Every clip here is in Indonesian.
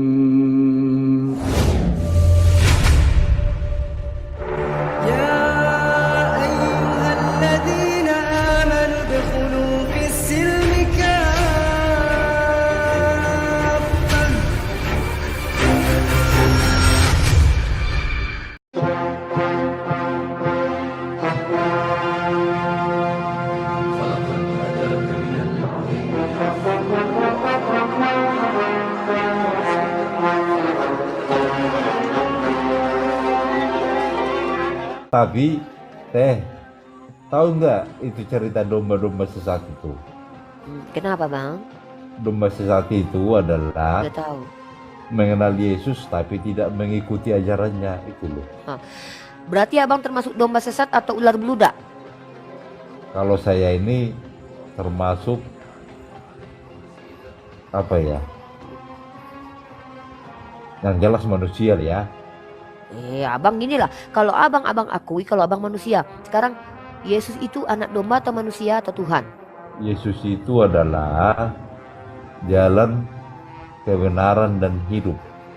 Bismillahirrahmanirrahim. يا أيها الذين آمنوا ادخلوا في السلم كافة. Tapi, tahu nggak itu cerita domba-domba sesat itu? Kenapa bang? Domba sesat itu adalah Udah tahu. mengenal Yesus tapi tidak mengikuti ajarannya itu loh. Berarti abang termasuk domba sesat atau ular beludak? Kalau saya ini termasuk apa ya? Yang jelas manusia ya. Abang gini lah. Kalau abang akui kalau abang manusia. Sekarang Yesus itu anak domba atau manusia atau Tuhan? Yesus itu adalah jalan kebenaran dan hidup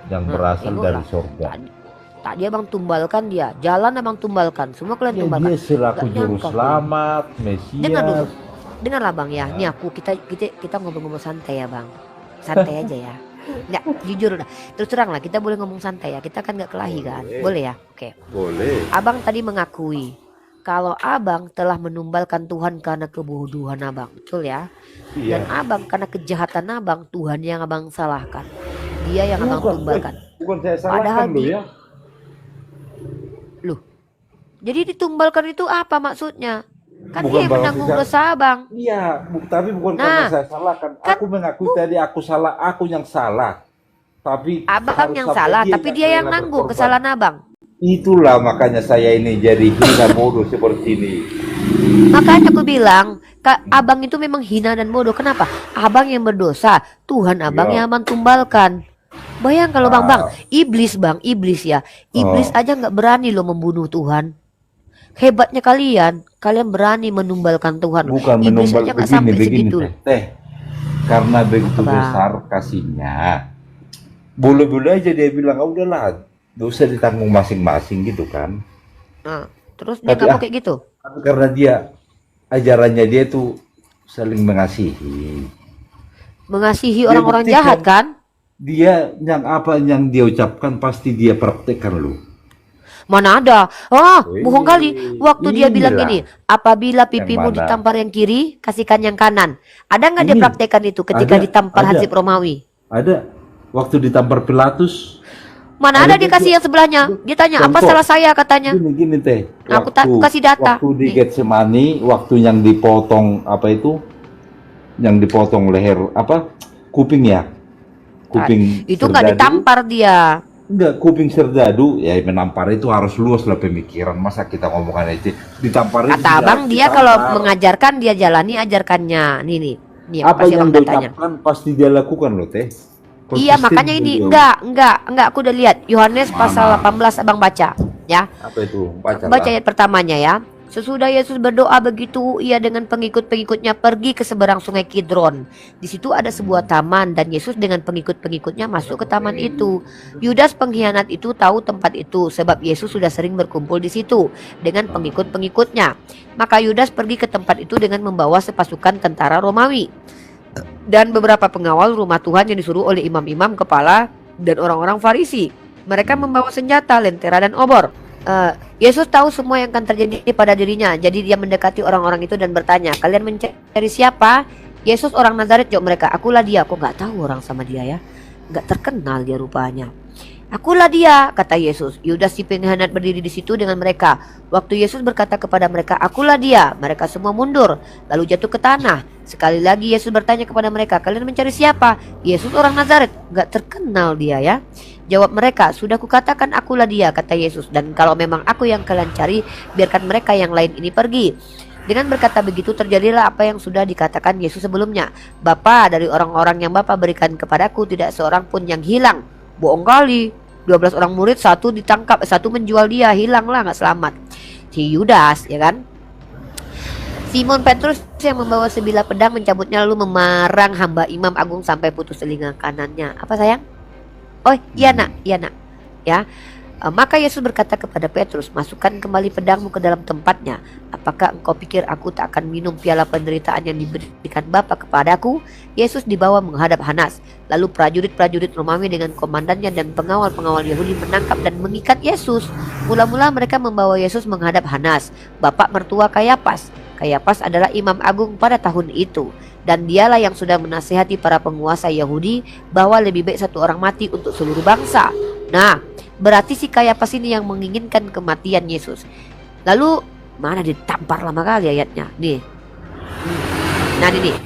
yang berasal dari surga. Tadi abang tumbalkan dia. Jalan abang tumbalkan. Semua kalian tumbalkan. Dia selaku Nggak juru nyangka, selamat, Dengar dulu. Mesias. Dengarlah bang ya. Nih aku kita ngobrol-ngobrol santai ya bang. Santai aja ya. Nggak, jujur udah. Terus terang lah kita boleh ngomong santai ya. Kita kan nggak kelahi kan. Boleh ya? Oke. Boleh. Abang tadi mengakui kalau abang telah menumbalkan Tuhan karena kebodohan abang, betul ya? Dan Iya. abang karena kejahatan abang, Tuhan yang abang salahkan. Dia yang abang tumbalkan. Bukan saya Padahal salahkan lo ya. Loh, jadi ditumbalkan itu apa maksudnya? Kan Bukan dia yang bang menanggung Rizal. dosa abang. Iya, tapi bukan Nah, karena saya salahkan. kan- Aku mengakui tadi aku salah, aku yang salah. Tapi Abang harus yang sampai salah, tapi dia yang rela nanggung berkorban. kesalahan abang. Itulah makanya saya ini jadi hina bodoh seperti ini. Makanya aku bilang, abang itu memang hina dan bodoh. Kenapa? Abang yang berdosa, Tuhan abang Iya. yang abang tumbalkan. Bayang kalau bang, iblis ya, iblis aja nggak berani loh membunuh Tuhan. Hebatnya kalian berani menumbalkan Tuhan. Bukan Iblis menumbal aja nggak sampai begini segitu. teh. Karena begitu Apa? besar kasihnya. Boleh-boleh aja dia bilang, "Ah, udahlah, gak usah ditanggung masing-masing," gitu kan. Nah, terus dia Tapi, ngomong kayak gitu. Tapi karena dia ajarannya dia tuh saling mengasihi. Mengasihi Dia orang-orang buktikan. jahat kan? Dia yang apa yang dia ucapkan pasti dia praktekkan loh. Mana ada? Bohong kali. Waktu dia bilang inilah. gini, apabila pipimu mana? ditampar yang kiri, kasihkan yang kanan. Ada nggak dia Ini, praktekkan itu ketika ada, ditampar ada. Hansip Romawi? Ada waktu ditampar Pilatus. Mana ada dia juga. kasih yang sebelahnya? Dia tanya, apa Contoh. salah saya katanya? Gini teh. Aku kasih data. Waktu di Nih. Getsemani, waktu yang dipotong apa itu? Yang dipotong leher apa? Kuping ya. Kuping. Itu nggak serdadu. ditampar dia. Enggak, kuping serdadu ya menampar itu harus luas lah pemikiran. Masa kita ngomongkan itu ditampar itu Kata tidak abang dia ditampar. kalau mengajarkan dia jalani ajarkannya. Nih, aku Apa kasih yang abang dia datanya. ucapkan pasti dia lakukan loh teh. Iya, Konsisten makanya ini beliau. enggak aku udah lihat Yohanes pasal 18 abang baca ya. Apa itu? Baca Baca ayat pertamanya ya. Sesudah Yesus berdoa begitu, ia dengan pengikut-pengikutnya pergi ke seberang sungai Kidron. Di situ ada sebuah taman dan Yesus dengan pengikut-pengikutnya masuk ke taman itu. Yudas pengkhianat itu tahu tempat itu sebab Yesus sudah sering berkumpul di situ dengan pengikut-pengikutnya. Maka Yudas pergi ke tempat itu dengan membawa sepasukan tentara Romawi dan beberapa pengawal rumah Tuhan yang disuruh oleh imam-imam kepala dan orang-orang Farisi. Mereka membawa senjata, lentera dan obor. Yesus tahu semua yang akan terjadi pada dirinya. Jadi dia mendekati orang-orang itu dan bertanya, kalian mencari siapa? Yesus orang Nazaret, jawab mereka. Akulah dia. Kok nggak tahu orang sama dia ya? Nggak terkenal dia rupanya. Akulah dia, kata Yesus. Yudas si pengkhianat berdiri di situ dengan mereka. Waktu Yesus berkata kepada mereka, akulah dia. Mereka semua mundur, lalu jatuh ke tanah. Sekali lagi Yesus bertanya kepada mereka, kalian mencari siapa? Yesus orang Nazaret. Nggak terkenal dia ya. Jawab mereka, sudah kukatakan akulah dia, kata Yesus. Dan kalau memang aku yang kalian cari, biarkan mereka yang lain ini pergi. Dengan berkata begitu terjadilah apa yang sudah dikatakan Yesus sebelumnya. Bapa, dari orang-orang yang Bapa berikan kepadaku tidak seorang pun yang hilang. Bohong kali. 12 orang murid, satu ditangkap, satu menjual dia, hilanglah, nggak selamat. Si Yudas, ya kan? Simon Petrus yang membawa sebilah pedang mencabutnya lalu memarang hamba Imam Agung sampai putus telinga kanannya. Apa sayang? Oh iya nak, iya nak. Ya. Maka Yesus berkata kepada Petrus, masukkan kembali pedangmu ke dalam tempatnya. Apakah engkau pikir aku tak akan minum piala penderitaan yang diberikan Bapa kepadaku? Yesus dibawa menghadap Hanas. Lalu prajurit-prajurit Romawi dengan komandannya dan pengawal-pengawal Yahudi menangkap dan mengikat Yesus. Mula-mula mereka membawa Yesus menghadap Hanas, bapak mertua Kayapas. Kayapas adalah imam agung pada tahun itu. Dan dialah yang sudah menasihati para penguasa Yahudi bahwa lebih baik satu orang mati untuk seluruh bangsa. Nah, berarti si Kayapas ini yang menginginkan kematian Yesus. Lalu mana ditampar lama kali ayatnya. Nih. Nah ini nih,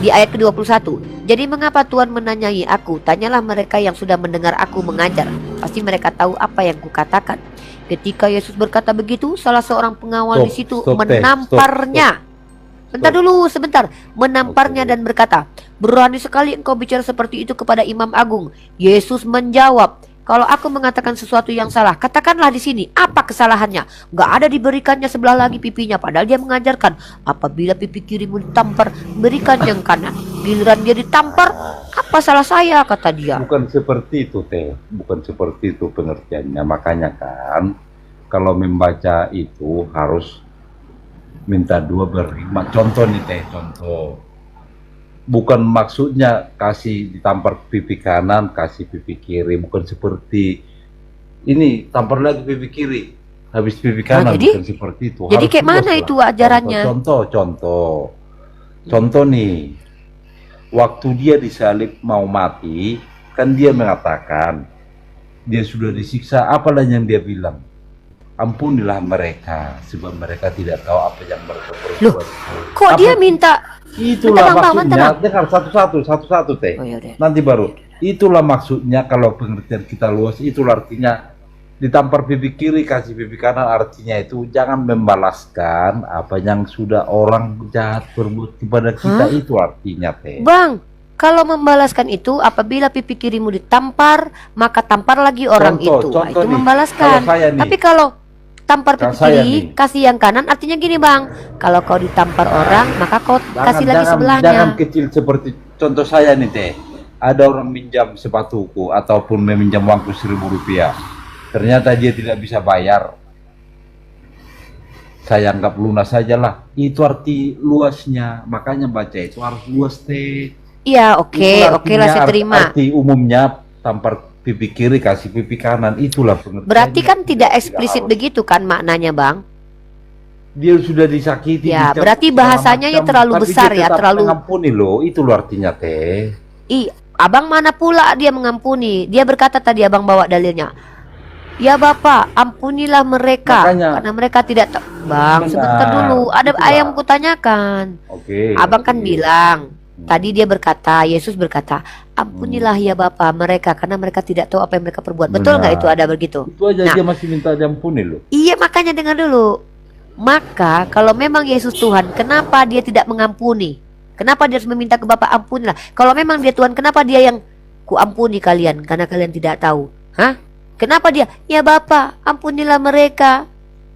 di ayat ke-21. Jadi mengapa Tuhan menanyai aku? Tanyalah mereka yang sudah mendengar aku mengajar. Pasti mereka tahu apa yang kukatakan. Ketika Yesus berkata begitu, salah seorang pengawal di situ menamparnya. Bentar dulu, sebentar. Menamparnya dan berkata, berani sekali engkau bicara seperti itu kepada imam agung. Yesus menjawab, kalau aku mengatakan sesuatu yang salah, katakanlah di sini. Apa kesalahannya? Gak ada diberikannya sebelah lagi pipinya. Padahal dia mengajarkan, apabila pipi kirimu ditampar, berikan yang kanan. Giliran dia ditampar, apa salah saya? Kata dia. Bukan seperti itu teh, bukan seperti itu pengertiannya. Makanya kan, kalau membaca itu harus minta dua berlima. Contoh nih teh, contoh. Bukan maksudnya kasih ditampar pipi kanan, kasih pipi kiri. Bukan seperti ini, tampar lagi pipi kiri, habis pipi kanan. Bukan seperti itu. Jadi harus kayak mana lah itu ajarannya? Contoh nih. Waktu dia disalib mau mati, kan dia mengatakan dia sudah disiksa. Apalah yang dia bilang? Ampunilah mereka, sebab mereka tidak tahu apa yang mereka perbuat. Kok dia minta? Itulah maksudnya. Dengar satu-satu teh. Oh, yaudah. Nanti baru. Itulah maksudnya kalau pengertian kita luas. Itulah artinya ditampar pipi kiri, kasih pipi kanan. Artinya itu jangan membalaskan apa yang sudah orang jahat berbuat kepada kita. Itu artinya teh. Bang, kalau membalaskan itu apabila pipi kirimu ditampar, maka tampar lagi orang itu. Nah, itu membalaskan. Tapi kalau tampar pipi kiri, kasih yang kanan, artinya gini bang, kalau kau ditampar orang, maka kau kasih lagi sebelahnya. Jangan kecil seperti contoh saya nih teh. Ada orang minjam sepatuku ataupun meminjam uangku 1.000 rupiah. Ternyata dia tidak bisa bayar. Saya anggap lunas saja lah. Itu arti luasnya. Makanya baca itu harus luas teh. Iya, oke lah saya terima. Arti umumnya tampar pipi kiri kasih pipi kanan, itulah pengertian. Berarti kan tidak eksplisit begitu kan maknanya bang? Dia sudah disakiti. Ya, berarti bahasanya ya terlalu besar ya, terlalu. Mengampuni loh, itu loh artinya teh. Abang mana pula dia mengampuni? Dia berkata tadi abang bawa dalilnya. Ya Bapak, ampunilah mereka. Makanya, karena mereka tidak tahu. Bang, sebentar dulu. Ada ayam kutanyakan. Oke. Abang kan bilang. Tadi dia berkata, Yesus berkata, ampunilah ya Bapa mereka karena mereka tidak tahu apa yang mereka perbuat. Betul nggak itu ada begitu? Itu aja dia masih minta diampuni loh. Iya makanya dengar dulu. Maka kalau memang Yesus Tuhan, kenapa dia tidak mengampuni? Kenapa dia harus meminta ke Bapa ampunilah? Kalau memang dia Tuhan, kenapa dia yang kuampuni kalian karena kalian tidak tahu? Hah? Kenapa dia? Ya Bapa, ampunilah mereka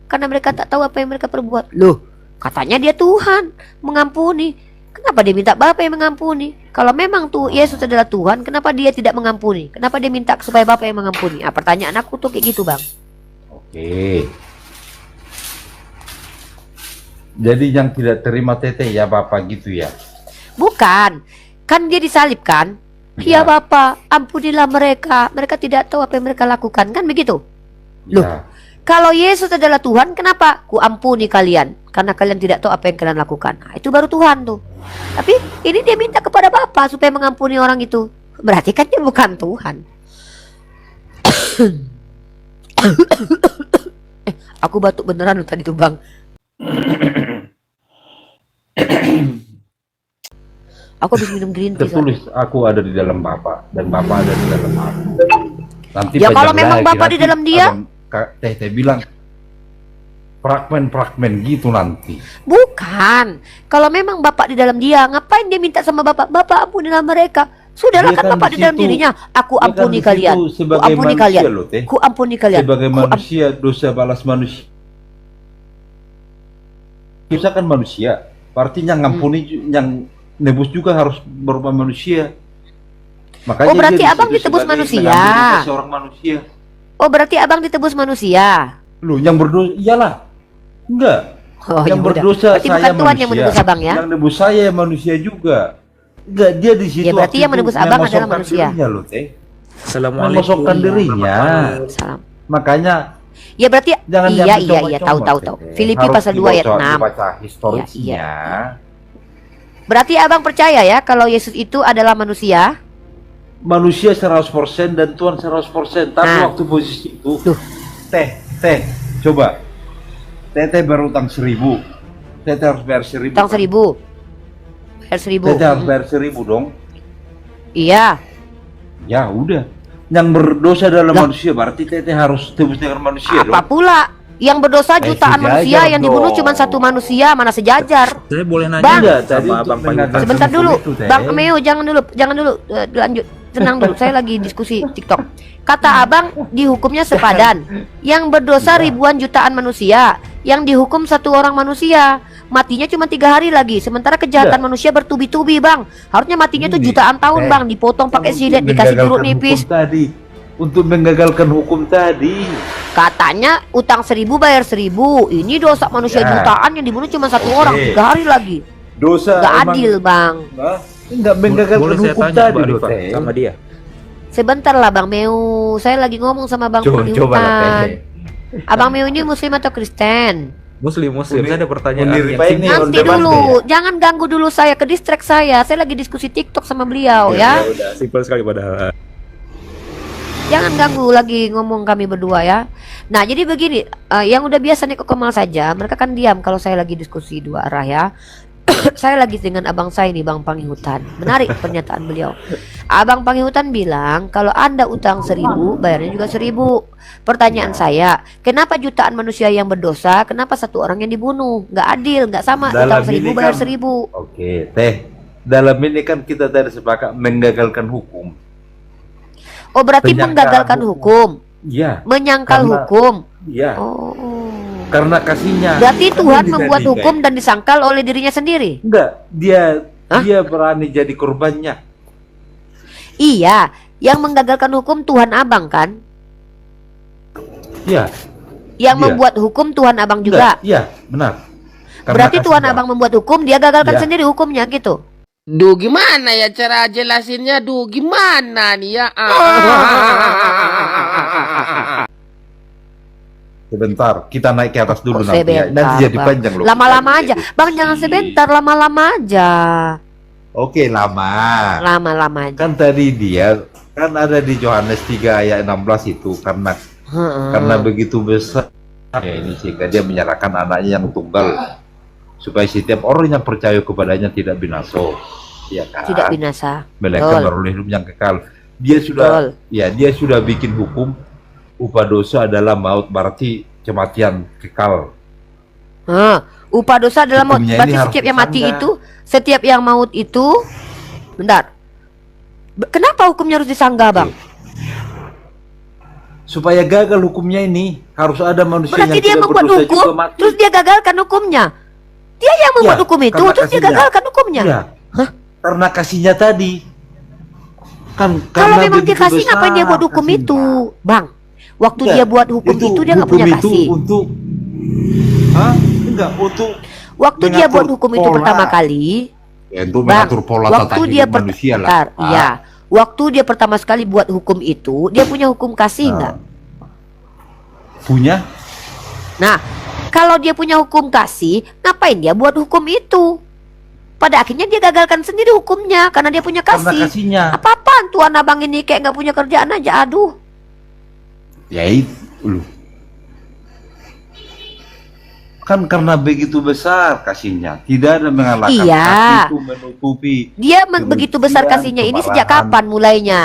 karena mereka tak tahu apa yang mereka perbuat. Loh, katanya dia Tuhan mengampuni. Kenapa dia minta Bapa yang mengampuni? Kalau memang tuh Yesus adalah Tuhan, kenapa dia tidak mengampuni? Kenapa dia minta supaya Bapa yang mengampuni? Nah, pertanyaan aku tuh kayak gitu bang. Oke. Jadi yang tidak terima teteh ya Bapak gitu ya? Bukan, kan dia disalibkan. Ya Bapa, ampunilah mereka. Mereka tidak tahu apa yang mereka lakukan, kan begitu? Loh, kalau Yesus adalah Tuhan, kenapa ku ampuni kalian? Karena kalian tidak tahu apa yang kalian lakukan. Nah, itu baru Tuhan tuh. Tapi ini dia minta kepada Bapa supaya mengampuni orang itu. Berarti kan dia bukan Tuhan. Aku batuk beneran tadi tuh bang. Aku habis minum green tea. Tertulis aku ada di dalam Bapa dan Bapa ada di dalam aku. Nanti ya kalau memang Bapa di dalam dia, Teh bilang fragmen-fragmen gitu nanti. Bukan. Kalau memang Bapak di dalam dia, ngapain dia minta sama Bapak? Bapak ampunilah mereka. Sudahlah kan Bapak di dalam dirinya. Aku ampuni kalian. Ku ampuni kalian. Ku ampuni kalian. Sebagai manusia, dosa balas manusia. Dosa kan manusia. Berarti yang ngampuni, yang nebus juga harus berupa manusia. Makanya Oh, berarti dia abang disebut ditebus sebagai manusia. mengambil dosa seorang manusia. Oh, berarti abang ditebus manusia. Loh, yang berdosa iyalah. Enggak. Oh, Yang ya udah. berdosa Berarti saya bukan Tuhan manusia. yang menebus abang ya? Yang nebus saya manusia juga. Enggak, dia di situ. Ya, berarti waktu yang itu menebus abang adalah mengosongkan manusia. dirinya, loh, Teh. Assalamualaikum. Mengosongkan dirinya. Salam. Makanya Ya berarti jangan iya diambil iya iya tahu comot-comot, tahu. Teh. Filipi Harus pasal 2 ayat 6. dibaca historisnya. Iya, Berarti abang percaya ya kalau Yesus itu adalah manusia? Manusia 100% dan Tuhan 100%. Tapi Nah. waktu posisi itu, Duh. Teh, coba. Teh berutang 1.000. Teh harus bayar 1.000. Utang 1.000. Bayar 1.000. Teh harus bayar 1.000 dong. Iya. Ya udah. Yang berdosa adalah Lah. manusia, berarti Teh harus tebus dengan manusia Apa dong. pula? Yang berdosa jutaan sejajar manusia, yang dibunuh dong. cuma satu manusia, mana sejajar? Saya boleh nanya Bang. nggak Tadi sama untuk Abang Panggil? mengajarkan Sebentar hukum dulu, itu, Teh. Bang Meo, jangan dulu, lanjut, tenang dulu. Saya lagi diskusi TikTok. Kata abang dihukumnya sepadan. Yang berdosa ribuan jutaan manusia, yang dihukum satu orang manusia. Matinya cuma 3 hari lagi. Sementara kejahatan manusia bertubi-tubi, bang. Harusnya matinya tuh Ini, jutaan tahun, Teh. bang. Dipotong pakai Untuk silet, dikasih jeruk menggagalkan nipis. hukum tadi. Untuk menggagalkan hukum tadi. Katanya utang 1.000 bayar 1.000. Ini dosa manusia Ya. jutaan yang dibunuh cuma satu Oke. orang 3 hari lagi. Dosa Gak emang- adil, bang. Hah? Enggak menggagalkan Boleh saya hukum tanya tadi Mbak loh, Rifa Teh. sama dia? Sebentar lah, Bang Meu. Saya lagi ngomong sama Bang Coba lah, Penghutan. Teh. Abang Meu ini Muslim atau Kristen? Muslim. Uni- Saya ada pertanyaan Uni yang Rifa ini simpel. Nanti udah dulu, pasti jangan ganggu dulu saya, ke distract saya. Saya lagi diskusi TikTok sama beliau ya. Udah simpel sekali padahal. Jangan ganggu lagi ngomong kami berdua ya. Nah, jadi begini, yang udah biasa nih ke Kemal saja, mereka kan diam kalau saya lagi diskusi dua arah ya. Saya lagi dengan abang saya nih, Bang Panghutan. Menarik pernyataan beliau. Abang Panghutan bilang kalau Anda utang 1.000, bayarnya juga 1.000. Pertanyaan saya, kenapa jutaan manusia yang berdosa, kenapa satu orang yang dibunuh? Nggak adil, nggak sama. Dalam Utang 1.000 ini bayar kan- 1.000. Oke, Teh. Dalam ini kan kita tadi sepakat menggagalkan hukum. Oh, berarti Penyangkalan menggagalkan hukum, Iya, menyangkal Karena- hukum. iya. Oh. Karena kasihnya. Berarti Kan Tuhan dia membuat tidak hukum dan disangkal oleh dirinya sendiri. Enggak, dia Hah? dia berani jadi korbannya. Iya, yang menggagalkan hukum Tuhan abang kan? Iya. Yang Iya. membuat hukum Tuhan abang juga. Enggak, iya, benar. Karena Berarti Tuhan kasihnya. abang membuat hukum, dia gagalkan Iya. sendiri hukumnya gitu. Duh, gimana ya cara jelasinnya? Duh, gimana nih ya? Sebentar, kita naik ke atas dulu Oh, nanti ya. sebentar, Nanti jadi Bang. panjang loh. Lama-lama aja. Bang jangan sebentar, lama-lama aja. Oke, lama. Lama-lama aja. Kan tadi dia kan ada di Yohanes 3 ayat 16 itu karena begitu besar ya ini sehingga dia menyerahkan anaknya yang tunggal supaya setiap orang yang percaya kepadanya tidak binasa, ya kan? Tidak binasa. Melainkan Betul. beroleh hidup yang kekal. Dia sudah Betul. ya dia sudah bikin hukum upah dosa adalah maut, berarti kematian kekal. Upah dosa adalah maut. Hukumnya ini Berarti harus setiap yang mati disangka. itu, setiap yang maut itu, bentar. Kenapa hukumnya harus disanggah, Bang? Supaya gagal hukumnya ini harus ada manusia Berarti yang dia tidak membuat berdosa hukum, juga mati. terus dia gagalkan hukumnya. Dia yang membuat Ya, hukum itu, karena terus dia kasihnya. gagalkan hukumnya. Iya. Hah? Karena kasihnya tadi. Kan Kalau karena memang dia begitu kasih, besar ngapain dia buat hukum kasihnya. itu, Bang? Waktu Enggak, dia buat hukum itu dia nggak hukum punya itu kasih. Untuk Hah? Enggak, untuk Waktu dia mengatur buat hukum itu pola. pertama kali, ya, untuk Bang, mengatur pola waktu tata dia hidup manusia lah. Bentar, iya. Waktu dia pertama sekali buat hukum itu, dia punya hukum kasih nggak? Punya? Nah, kalau dia punya hukum kasih, ngapain dia buat hukum itu? Pada akhirnya dia gagalkan sendiri hukumnya karena dia punya Karena kasih. kasihnya. Apa-apaan tuan abang ini kayak nggak punya kerjaan aja, aduh. Ya itu loh. Kan karena begitu besar kasihnya, tidak ada mengalahkan Iya. kasih itu menutupi. Dia Kebencian, begitu besar kasihnya ini sejak kemarahan. kapan mulainya?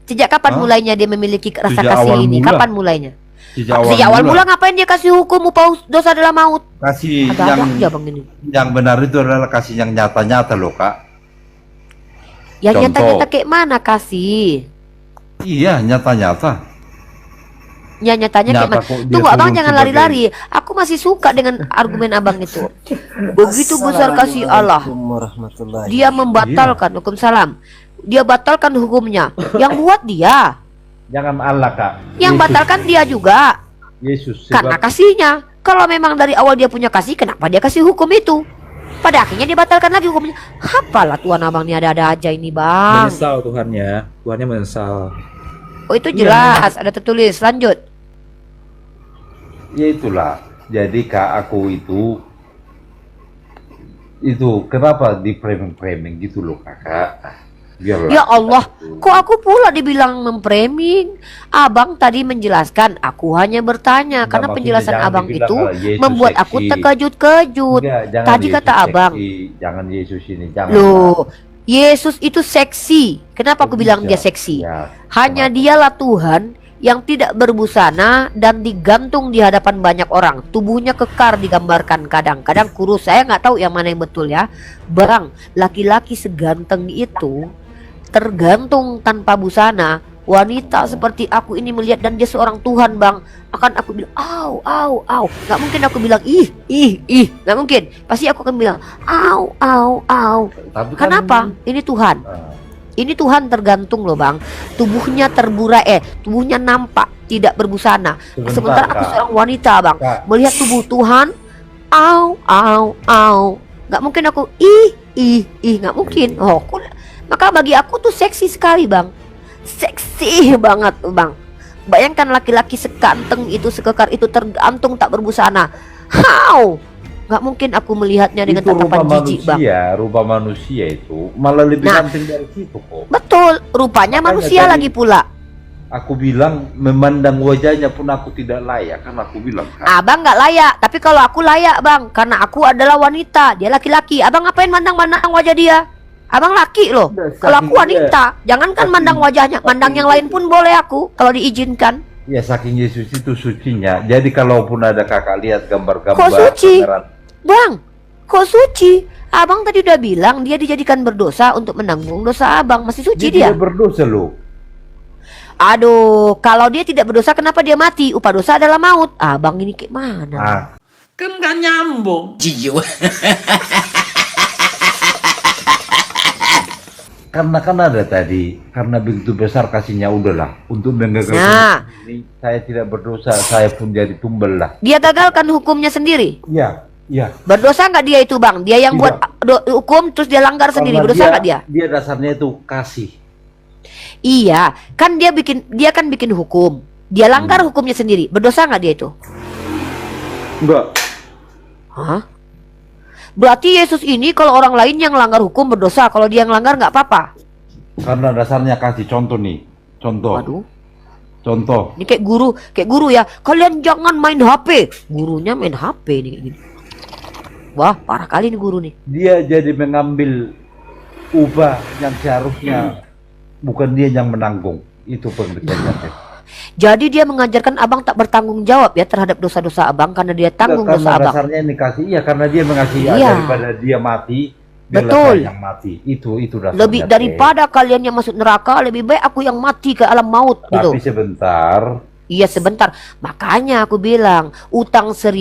Sejak kapan Hah? mulainya dia memiliki rasa Sejak kasih awal ini? mula. Kapan mulainya? Sejak awal mula ngapain dia kasih hukum upah dosa adalah maut? kasih Ada aja bang ini. yang benar itu adalah kasih yang nyata-nyata loh, Kak. Yang Contoh. nyata-nyata kayak mana kasih? Iya, nyata-nyata. Ya nyatanya kayak Nyata mana? kok dia Tunggu abang turun jangan sebagai- lari-lari. Aku masih suka dengan argumen abang itu. Begitu besar kasih Allah, Warahmatullahi. dia membatalkan hukum salam. Dia batalkan hukumnya. Yang buat dia, Jangan Allah, Kak. yang batalkan dia juga. Yesus Karena sebab kasihnya. Kalau memang dari awal dia punya kasih, kenapa dia kasih hukum itu? Pada akhirnya dia batalkan lagi hukumnya. Apalah Tuhan abang ini ada-ada aja ini bang. Menyesal Tuhannya. Tuhannya menyesal. Oh itu jelas, ada tertulis. Lanjut. ya itulah. Jadi Kak, aku itu kenapa di framing gitu loh Kakak. Biarlah Ya Allah, kita kok aku pula dibilang memframing? Abang tadi menjelaskan, aku hanya bertanya Enggak, karena maksudnya penjelasan jangan abang dibilang itu kalau Yesus membuat aku seksi. terkejut-kejut. Enggak, jangan Tadi Yesus kata abang, seksi, jangan Yesus ini, jangan. loh, Yesus itu seksi. Kenapa aku bilang dia Bisa. seksi? Ya, Hanya kenapa? dialah Tuhan yang tidak berbusana dan digantung di hadapan banyak orang. Tubuhnya kekar digambarkan, kadang-kadang kurus. Saya nggak tahu yang mana yang betul ya. Bang, laki-laki seganteng itu tergantung tanpa busana. Wanita seperti aku ini melihat dan dia seorang Tuhan bang, akan aku bilang au au au. Nggak mungkin aku bilang ih, nggak mungkin. Pasti aku akan bilang au au au. Tapi kan, Kenapa? Ini Tuhan. Ini Tuhan tergantung loh bang. Tubuhnya tubuhnya nampak tidak berbusana. Sebentar, Sementara aku Kak. seorang wanita bang, Kak. melihat tubuh Tuhan, au au au. Nggak mungkin aku ih, nggak mungkin. Oh, maka bagi aku tuh seksi sekali bang, seksi banget bang. Bayangkan laki-laki sekanteng itu, sekekar itu tergantung tak berbusana. How? Nggak mungkin aku melihatnya dengan itu tatapan jijik bang. rupa manusia itu malah lebih Nah. ganteng dari situ kok. Betul, rupanya Makanya manusia tadi- lagi pula. Aku bilang memandang wajahnya pun aku tidak layak, kan aku bilang Kak. Abang nggak layak, tapi kalau aku layak bang, karena aku adalah wanita, dia laki-laki. Abang ngapain mandang-mandang wajah dia? Abang laki loh. Udah, Kalau saking aku wanita, jangankan saking- mandang wajahnya, mandang yang lain pun boleh aku kalau diizinkan. Ya saking Yesus itu sucinya. Jadi kalaupun ada Kakak lihat gambar-gambar Kok suci? pangeran- Bang, kok suci? Abang tadi udah bilang dia dijadikan berdosa untuk menanggung dosa abang. Masih suci dia? tidak berdosa loh. Aduh, kalau dia tidak berdosa kenapa dia mati? Upah dosa adalah maut. Abang ini kayak mana? Ah, Kan gak nyambung. karena kan ada tadi, karena begitu besar kasihnya udahlah untuk menggagalkan Nah. ini saya tidak berdosa, saya pun jadi tumbal lah. Dia gagalkan hukumnya sendiri. Iya, iya. Berdosa nggak dia itu bang? Dia yang Tidak. buat hukum terus dia langgar sendiri. Karena Berdosa nggak dia? Dia dasarnya itu kasih. Iya, kan dia kan bikin hukum. Dia langgar hukumnya sendiri. Berdosa nggak dia itu? Enggak. Hah? Berarti Yesus ini kalau orang lain yang langgar hukum berdosa, kalau dia yang langgar nggak apa-apa. Karena dasarnya kasih contoh nih. Contoh. Waduh, Contoh. ini kayak guru ya. Kalian jangan main HP. Gurunya main HP nih kayak gini. Wah, parah kali nih guru nih. Dia jadi mengambil upah yang seharusnya bukan dia yang menanggung. Itu pengertiannya. Jadi dia mengajarkan abang tak bertanggung jawab ya terhadap dosa-dosa abang karena dia tanggung Karena dosa abang. dasarnya ini kasih, iya karena dia mengasihi Iya. daripada dia mati. biarlah Betul. saya yang mati. Itu dasarnya. Lebih Teh. daripada kalian yang masuk neraka, lebih baik aku yang mati ke alam maut gitu. Tapi sebentar. Iya sebentar. Makanya aku bilang utang 1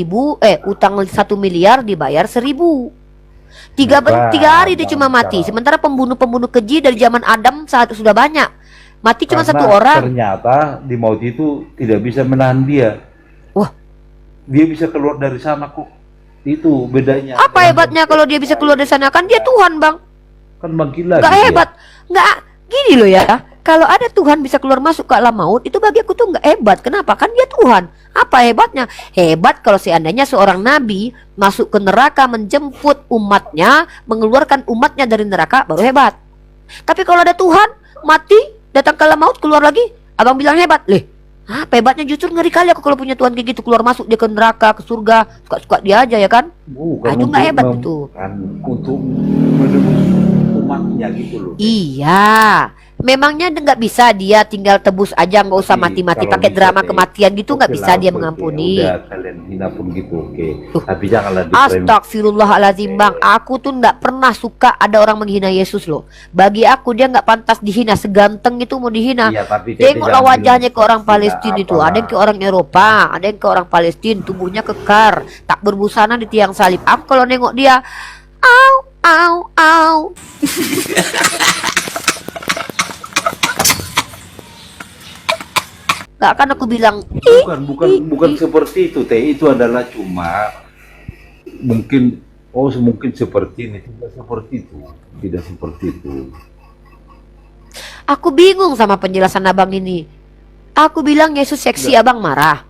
miliar dibayar 1.000. Tiga Bukan, hari dia cuma bukan. mati. Sementara pembunuh-pembunuh keji dari zaman Adam saat sudah banyak. Mati cuma Karena 1 orang. ternyata di maut itu tidak bisa menahan dia. Wah. Dia bisa keluar dari sana kok. Itu bedanya. Apa hebatnya kalau dia bisa keluar dari sana? Kan dia Tuhan bang. Kan bangkit lagi. Nggak dia. hebat. Nggak gini loh ya. Kalau ada Tuhan bisa keluar masuk ke alam maut, itu bagi aku tuh nggak hebat. Kenapa? Kan dia Tuhan. Apa hebatnya? Hebat kalau seandainya seorang nabi masuk ke neraka menjemput umatnya, mengeluarkan umatnya dari neraka, baru hebat. Tapi kalau ada Tuhan mati, datang ke alam maut, keluar lagi, abang bilang hebat. Apa hebatnya? Justru ngeri kali aku kalau punya Tuhan kayak gitu, keluar masuk dia ke neraka, ke surga, suka-suka dia aja ya kan? Bukan Itu nggak hebat itu. Kan untuk menebus umatnya gitu loh. Iya, Memangnya nggak bisa dia tinggal tebus aja, nggak usah Tapi mati-mati kalau pakai bisa, drama Teh, kematian gitu, nggak oke bisa lah, dia oke, mengampuni. udah kalian hina pun gitu, oke. Tapi janganlah di Astagfirullahaladzim bang, aku tuh nggak pernah suka ada orang menghina Yesus loh. Bagi aku dia nggak pantas dihina, seganteng itu mau dihina. Iya, tapi Tete Tengoklah jangan wajahnya bilang ke orang tidak Palestina itu, apalah. ada yang ke orang Eropa, ada yang ke orang Palestina, tubuhnya kekar, tak berbusana di tiang salib. Aku kalau nengok dia, au, au, au. Gak akan aku bilang, Bukan seperti itu, Teh. Itu adalah cuma mungkin mungkin seperti ini, tidak seperti itu. Tidak seperti itu. aku bingung sama penjelasan abang ini. Aku bilang Yesus seksi, abang marah.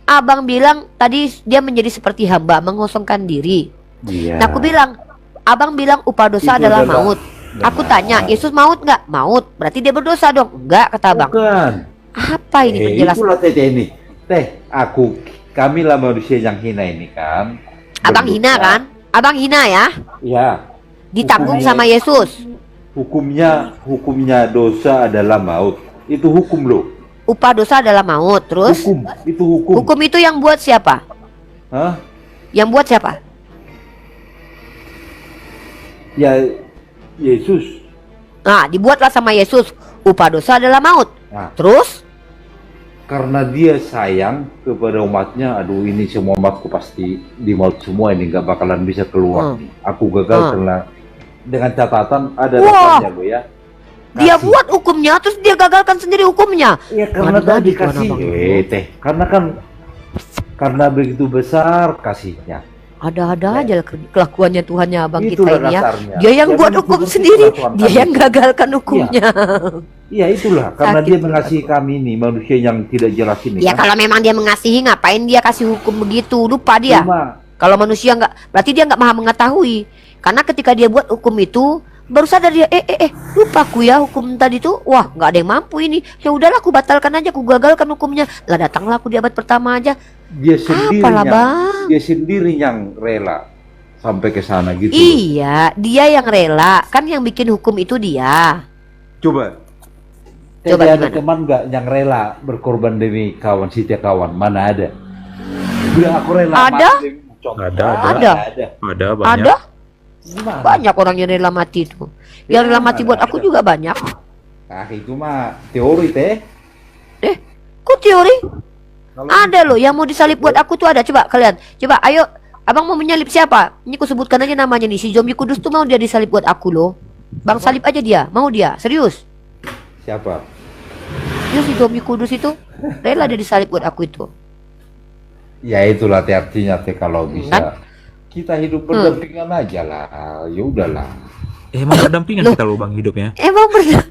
Abang bilang tadi dia menjadi seperti hamba, mengosongkan diri. Iya. Nah aku bilang, abang bilang upah dosa Itu adalah adalah maut. Aku benar. tanya, Yesus maut nggak? Maut. Berarti dia berdosa dong? Enggak, kata abang. Bukan. Apa ini penjelasan? Itulah Teh ini. Teh, kami lah manusia yang hina ini kan. Abang Berdosa. hina kan? Abang hina ya? Iya. Ditanggung Hukumnya- sama Yesus. Hukumnya dosa adalah maut. Itu hukum loh. Upah dosa adalah maut. Terus? Itu hukum. Hukum itu yang buat siapa? Hah? Yang buat siapa? Ya Yesus. Nah, dibuatlah sama Yesus. Upah dosa adalah maut. Nah, Terus? karena dia sayang kepada umatnya, aduh ini semua umatku pasti di maut semua ini, nggak bakalan bisa keluar. Aku gagal karena dengan catatan ada Wah. datanya lo ya. Dia Kasih. buat hukumnya, terus dia gagalkan sendiri hukumnya. Ya karena Mana tadi Tuhan kasih. Abang? Teh, karena begitu besar kasihnya. Ada-ada aja kelakuannya Tuhannya abang kita Itulah ini ya. dasarnya. Dia yang buat Jangan hukum seperti sendiri, peraturan dia kami. yang gagalkan hukumnya. Iya itulah, karena Sakit dia tuh. mengasihi kami ini manusia yang tidak jelas ini. Ya kan. kalau memang dia mengasihi, ngapain dia kasih hukum begitu? Lupa dia. Cuma, Kalau manusia nggak, berarti dia nggak maha mengetahui. Karena ketika dia buat hukum itu, baru sadar dia, lupa aku ya hukum tadi tuh. Wah, nggak ada yang mampu ini. Ya udahlah, aku batalkan aja, aku gagalkan hukumnya. Lah datanglah aku di abad pertama aja. dia sendiri Apalah yang bang? dia sendiri yang rela sampai ke sana gitu. Iya, dia yang rela. Kan yang bikin hukum itu dia. Coba. Coba Jadi ada gimana? teman nggak yang rela berkorban demi kawan, setia kawan? Mana ada? Bilang aku rela Ada? mati demi contoh. Ada. Ada. Ada banyak. Ada? Gimana? Banyak orang yang rela mati itu. Yang rela mati buat aku juga banyak. Nah, itu mah teori Teh. Kok teori? Kalau Ada loh yang mau disalib buat aku tuh ada. Coba kalian, coba ayo. Abang mau menyalip siapa? Ini aku sebutkan aja namanya nih. Si zombie kudus tuh mau dia disalib buat aku loh. Bang salib aja dia, mau dia, serius. siapa? Ya si zombie kudus itu rela dia disalib buat aku itu. Ya itulah Teh, artinya Teh kalau Kan? bisa kita hidup berdampingan aja lah. Ya udahlah. Emang berdampingan kita loh bang hidupnya. Emang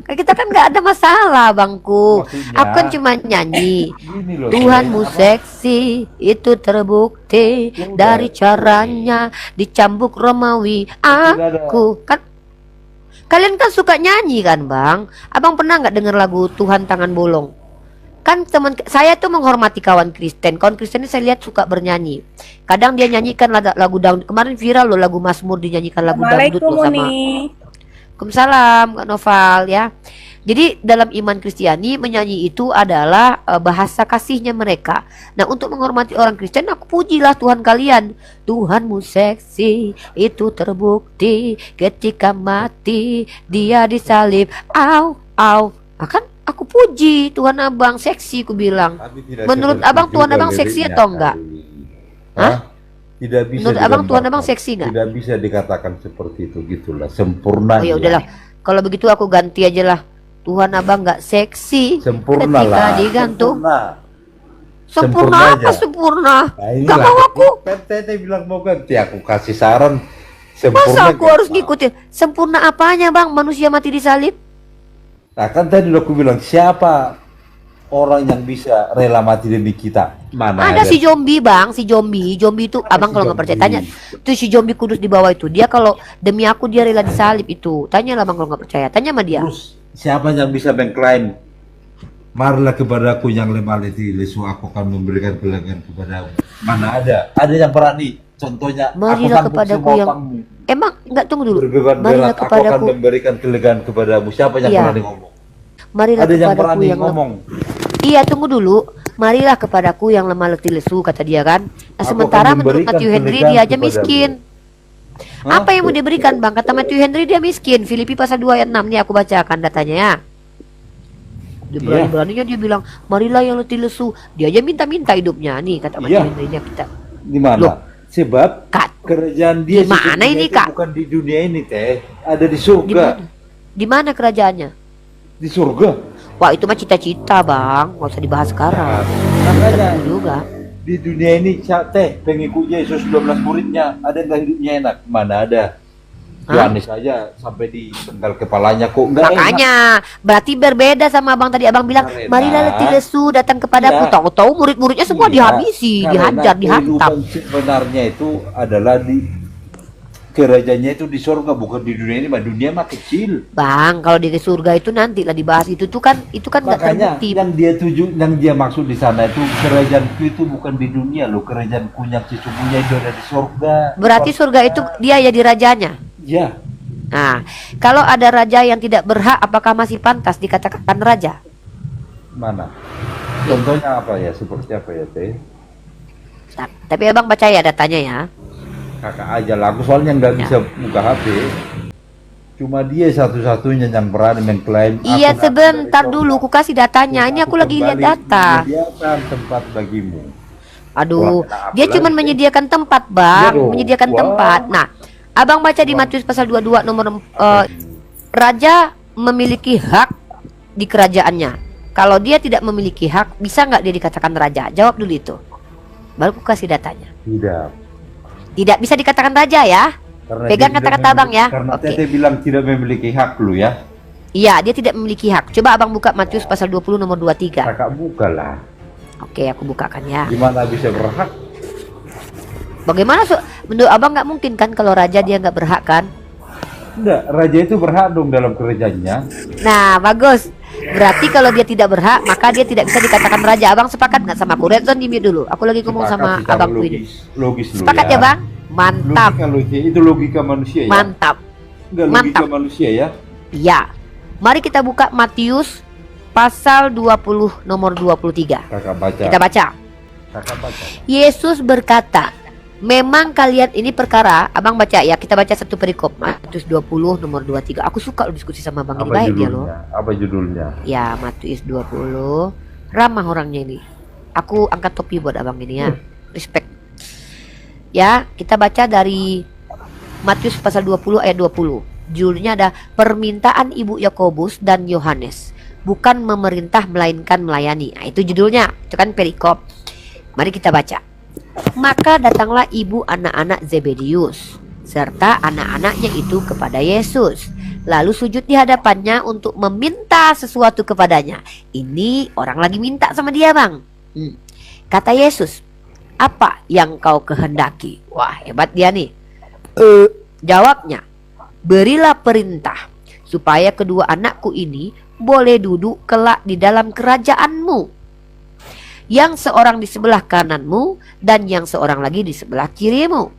kita kan nggak ada masalah bangku. Maksudnya- Aku kan cuma nyanyi. Gini loh. Tuhanmu Teh, seksi, itu terbukti Ya udah. dari caranya dicambuk Romawi. Aku kan, kalian kan suka nyanyi kan bang? Abang pernah nggak dengar lagu Tuhan Tangan Bolong? Kan teman saya tuh menghormati kawan Kristen. Kawan Kristen ini saya lihat suka bernyanyi. Kadang dia nyanyikan lagu dangdut. Kemarin viral loh lagu Mazmur, dinyanyikan lagu dangdut loh sama. Waalaikumsalam Kak Noval ya. Jadi dalam iman Kristiani menyanyi itu adalah bahasa kasihnya mereka. Nah untuk menghormati orang Kristen aku pujilah Tuhan kalian. Tuhanmu seksi, itu terbukti ketika mati dia disalib. Au, au. Akan aku puji Tuhan abang seksi ku bilang. tapi tidak Menurut seperti abang Tuhan juga abang seksi liriknya atau enggak? kali. Hah? Tidak bisa. Menurut abang Tuhan digambarkan. abang seksi enggak? Tidak bisa dikatakan seperti itu, gitulah. Sempurna. Oh ya dia. udahlah. Kalau begitu aku ganti aja lah. Tuhan abang nggak seksi. Sempurna ketika lah. digantung. Sempurna. Sempurna Sempurna apa aja. sempurna? Nah, Gak inilah. mau aku. Kan Tete bilang mau ganti, aku kasih saran. Sempurna Masa aku gak harus mau. ngikutin? Sempurna apanya bang? Manusia mati disalib? Nah kan tadi aku bilang siapa orang yang bisa rela mati demi kita? Mana Ada si zombie bang, si zombie itu abang si kalau nggak percaya zombie? tanya. Tuh si zombie kudus di bawah itu, dia kalau demi aku dia rela disalib itu. Tanyalah bang kalau nggak percaya, tanya sama dia. Terus siapa yang bisa mengklaim? Marilah kepadaku yang lemah letih, lesu aku akan memberikan kelegaan kepadamu. Mana ada? Ada yang berani. Contohnya, Marilah aku tanggung kepadaku semua yang- utangmu. Emang nggak tunggu dulu. Berbeban Marilah berat, aku akan kepadaku. memberikan kelegaan kepadamu. Siapa yang Iya. berani ngomong? Marilah Ada yang kepadaku berani yang ngomong. Iya, tunggu dulu. Marilah kepadaku yang lemah letih lesu, kata dia kan. Nah, Aku sementara akan menurut memberikan Matthew Henry kelegaan dia aja kepadamu. miskin. Hah? Apa yang mau diberikan, Bang? Kata Matthew Henry dia miskin. Filipi pasal 2 ayat 6 nih aku bacakan datanya ya. Dia berani-beraninya dia bilang, marilah yang letih lesu. Dia aja minta-minta hidupnya. Nih kata Matthew Iya. Henry nya kita. Di mana? Loh. Sebab Kak, kerajaan dia Di mana sesungguhnya ini, itu Kak? bukan di dunia ini teh, ada di di surga. mana? Di mana kerajaannya? Di surga. Wah, itu mah cita-cita, Bang. Nggak usah dibahas sekarang. Makanya Tentu juga. di dunia ini teh pengikut Yesus 12 muridnya ada nggak hidupnya enak? Mana ada? Hah? Yohanes aja sampai dipenggal kepalanya kok nggak enak. Makanya, berarti berbeda sama Abang tadi. Abang bilang, Karena- marilah letih lesu datang kepadaku. Iya. Tahu-tahu murid-muridnya semua Iya, dihabisi, karena dihajar, dihantam. kehidupan sebenarnya itu adalah di kerajaannya itu di surga, bukan di dunia ini. Dunia mah kecil. Bang, kalau di surga itu nanti lah dibahas itu kan nggak Makanya terbukti. yang dia maksud di sana itu kerajaanku itu bukan di dunia loh, kerajaanku yang sesungguhnya itu ada di surga. Berarti surga itu dia jadi rajanya. Ya, Nah, kalau ada raja yang tidak berhak, apakah masih pantas dikatakan raja? mana? Contohnya apa ya? Seperti apa ya teh? Tapi Abang baca ya datanya ya. Kakak aja lah, aku soalnya nggak bisa buka HP. Cuma dia satu-satunya yang berani mengklaim. Iya, aku sebentar dari dulu, surga. ku kasih datanya. Ini aku lagi lihat kembali data. menyediakan tempat bagimu. Aduh, Wah, dia kenapa cuma lagi? menyediakan tempat, Bang. Iya dong. Menyediakan Wah. tempat. Nah, Abang baca di Matius pasal 22 nomor raja memiliki hak di kerajaannya. Kalau dia tidak memiliki hak, bisa nggak dia dikatakan raja? Jawab dulu itu. Baru ku kasih datanya. Tidak. Tidak bisa dikatakan raja ya. Karena Pegang dia tidak kata-kata Abang ya. Karena Oke. Teteh bilang tidak memiliki hak lu ya. Iya, dia tidak memiliki hak. Coba Abang buka Matius pasal 20 nomor 23. Kakak buka lah. Oke, aku bukakan ya. Gimana bisa berhak? Bagaimana menurut Abang nggak mungkin kan kalau raja dia nggak berhak kan? Enggak, raja itu berhak dong dalam kerajaannya. Nah, bagus. Berarti kalau dia tidak berhak, maka dia tidak bisa dikatakan raja. Abang sepakat nggak sama aku? Redzone di mute dulu. Aku lagi ngomong sama Sepakat secara abangku ini. logis lu Sepakat ya, Bang? Mantap, Logika, itu logika manusia ya. mantap. Enggak logika mantap. manusia ya. Ya. Mari kita buka Matius pasal 20 nomor 23. Kakak baca. Kita baca. Kakak baca. Yesus berkata, memang kalian ini perkara, Abang baca ya, kita baca satu perikop. Matius 20 nomor 23. Aku suka lo diskusi sama Abang ini, Apa baik dia loh. judulnya? Apa judulnya? Ya, Matius 20. Ramah orangnya ini. Aku angkat topi buat Abang ini ya. Respect. Ya, kita baca dari Matius pasal 20 ayat 20. Judulnya ada permintaan Ibu Yakobus dan Yohanes, bukan memerintah melainkan melayani. Nah, itu judulnya. Itu kan perikop. Mari kita baca. Maka datanglah ibu anak-anak Zebedius serta anak-anaknya itu kepada Yesus, lalu sujud di hadapannya untuk meminta sesuatu kepadanya. Ini orang lagi minta sama dia, Bang. Kata Yesus, apa yang kau kehendaki? Wah, hebat dia nih. Jawabnya, berilah perintah supaya kedua anakku ini boleh duduk kelak di dalam kerajaanmu, yang seorang di sebelah kananmu dan yang seorang lagi di sebelah kirimu.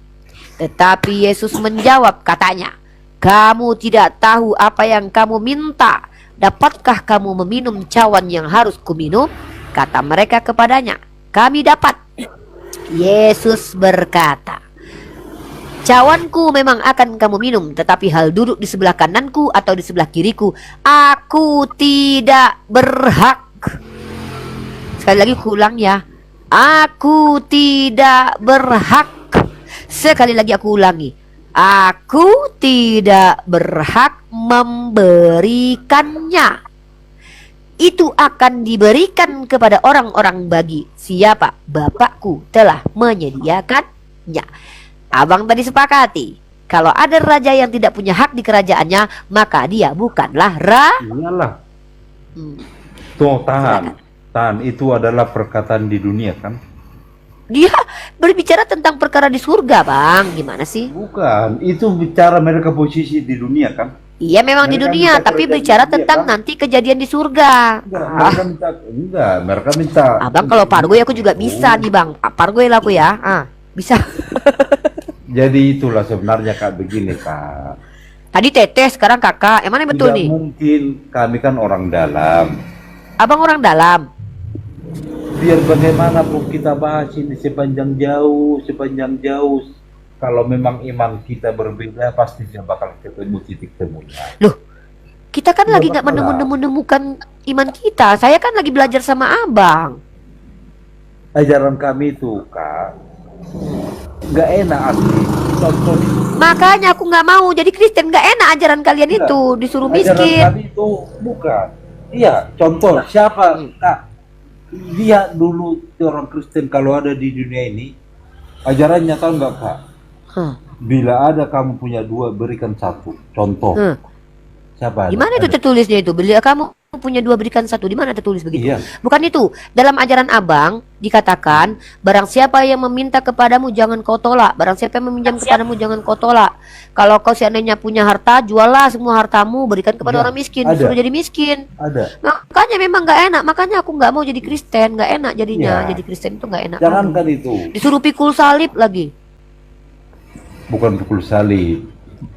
Tetapi Yesus menjawab, katanya, kamu tidak tahu apa yang kamu minta. Dapatkah kamu meminum cawan yang harus kuminum? Kata mereka kepadanya, kami dapat. Yesus berkata, cawanku memang akan kamu minum, tetapi hal duduk di sebelah kananku atau di sebelah kiriku, aku tidak berhak. Sekali lagi ku ulang ya, aku tidak berhak. Sekali lagi aku ulangi, aku tidak berhak memberikannya. Itu akan diberikan kepada orang-orang bagi siapa Bapakku telah menyediakannya. Abang tadi sepakati, kalau ada raja yang tidak punya hak di kerajaannya, maka dia bukanlah Iyalah. Hmm. Tuh, tahan, itu adalah perkataan di dunia kan? Dia berbicara tentang perkara di surga, Bang. Gimana sih? Bukan, itu bicara mereka posisi di dunia kan? Iya memang di Mereka dunia, minta tapi kerjaan bicara di dunia, tentang kan? nanti kejadian di surga. Mereka minta. Abang kalau pargoy aku juga bisa nih, Bang. Pargoy lah aku ya. Bisa. Jadi itulah sebenarnya Kak, begini Kak. Tadi teteh, sekarang kakak. Yang mana yang betul Tidak nih? mungkin, kami kan orang dalam. Abang orang dalam. Biar bagaimanapun kita bahas ini sepanjang jauh. Kalau memang iman kita berbeda, pasti dia bakal ketemu titik temunya. Loh, kita kan Tidak lagi nggak bakalan. menemukan iman kita. Saya kan lagi belajar sama abang. Ajaran kami itu, Kak, nggak enak asli. Contoh itu. Makanya aku nggak mau jadi Kristen. Nggak enak ajaran kalian Tidak. itu. Disuruh Ajaran miskin. kami itu bukan. Iya, contoh siapa, Kak? Dia dulu orang Kristen kalau ada di dunia ini, ajarannya tahu nggak, Kak? Hah. Bila ada kamu punya dua, berikan satu. Contoh. Siapa? Di mana itu tertulisnya itu? Bila kamu punya dua berikan satu. Di mana tertulis begitu? Iya. Bukan itu. Dalam ajaran abang dikatakan, barang siapa yang meminta kepadamu jangan kau tolak. Barang siapa yang meminjam kepadamu jangan kau tolak. Kalau kau seandainya punya harta, juallah semua hartamu, berikan kepada Iya, orang miskin. ada. Disuruh jadi miskin. Ada. Makanya memang nggak enak. Makanya aku nggak mau jadi Kristen. Nggak enak jadinya. Iya. Jadi Kristen itu nggak enak. Jangankan itu, Disuruh pikul salib lagi. bukan pukul salib.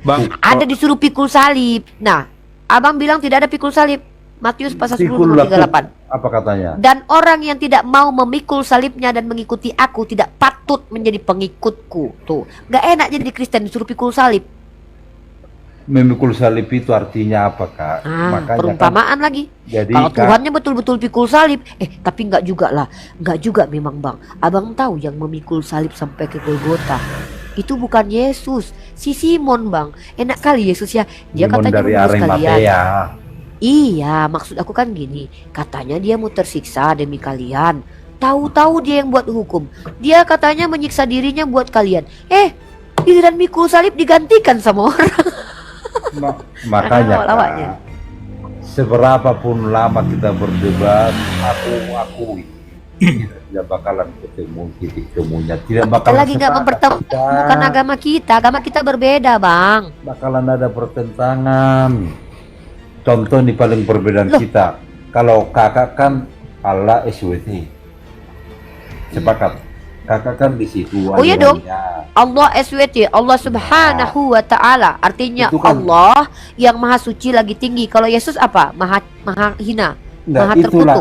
Bang, Ada disuruh pikul salib. Nah, abang bilang tidak ada pikul salib. Matius pasal 10 Pikul nomor laku. 38. Apa katanya? Dan orang yang tidak mau memikul salibnya dan mengikuti aku tidak patut menjadi pengikutku. Tuh, nggak enak jadi Kristen disuruh pikul salib. Memikul salib itu artinya apa, Kak? Makanya Perumpamaan lagi. jadi Kalau Kak, Tuhannya betul-betul pikul salib, tapi nggak juga lah, nggak juga memang bang. Abang tahu yang memikul salib sampai ke Golgota itu bukan Yesus, si Simon bang. Enak kali Yesus ya, dia Simon katanya dari menebus kalian. Arimatea. Iya, maksud aku kan gini, katanya dia mau tersiksa demi kalian. Tahu-tahu dia yang buat hukum. Dia katanya menyiksa dirinya buat kalian. Giliran mikul salib digantikan sama orang. Makanya, Lawak-lawaknya. Kak, seberapapun lama kita berdebat, aku akui tidak bakalan ketemu titik temunya. Tidak Kita bakalan lagi nggak sepakat mempertemukan kita. agama kita. Agama kita berbeda bang. Bakalan ada pertentangan. Contoh nih paling perbedaan Loh. kita. Kalau kakak kan Allah SWT. Sepakat. Kakak kan di situ. Oh iya dong. ajarannya. Allah SWT, Allah subhanahu wa ta'ala. Artinya Itu kan- Allah yang maha suci lagi tinggi. Kalau Yesus apa? Maha hina. Enggak, Maha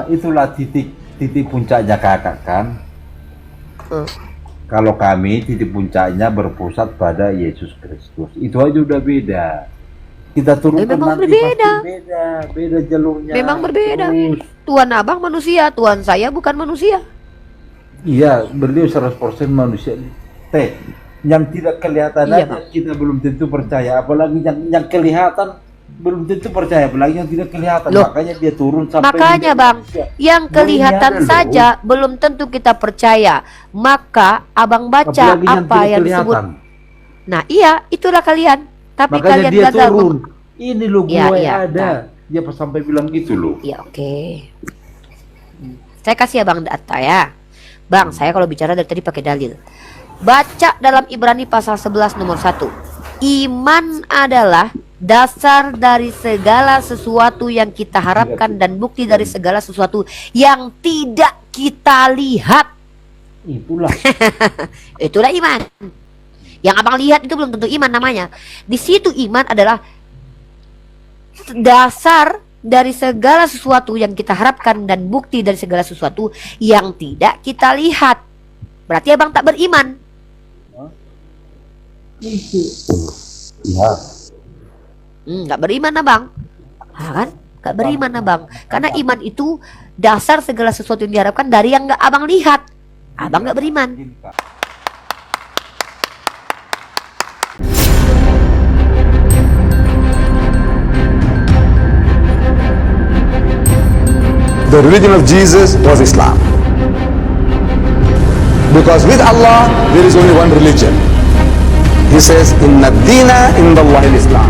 itulah titik puncaknya kakak kan. Hmm. Kalau kami titik puncaknya berpusat pada Yesus Kristus. Itu aja udah beda. Kita turunkan memang nanti berbeda. pasti beda jalurnya. Memang berbeda. Terus. Tuhan abang manusia, Tuhan saya bukan manusia. Iya, beliau 100% manusia. Yang tidak kelihatan Iya, aja Bang. kita belum tentu percaya. Apalagi yang kelihatan belum tentu percaya. Apalagi yang tidak kelihatan. Loh. Makanya dia turun sampai Makanya menjadi bang, manusia. yang kelihatan Belum ada, saja belum tentu kita percaya. Maka abang baca Apalagi yang apa tidak yang disebut. kelihatan. Nah iya, itulah kalian. Tapi Makanya kalian dia gagal. turun. Ini loh gue Iya, iya, ada. Dia pas sampai bilang gitu loh. Ya oke. Saya kasih abang data ya. Bang, saya kalau bicara dari tadi pakai dalil. Baca dalam Ibrani pasal 11 nomor 1. Iman adalah dasar dari segala sesuatu yang kita harapkan dan bukti dari segala sesuatu yang tidak kita lihat. Itulah. Itulah iman. Yang abang lihat itu belum tentu iman namanya. Di situ iman adalah dasar dari segala sesuatu yang kita harapkan dan bukti dari segala sesuatu yang tidak kita lihat. Berarti abang tak beriman. Ya. Nggak beriman abang. Kan? Nggak beriman abang. Karena iman itu dasar segala sesuatu yang diharapkan dari yang nggak abang lihat. Abang nggak beriman. The religion of Jesus was Islam. Because with Allah, there is only one religion. He says, Inna dina indallahi al-Islam.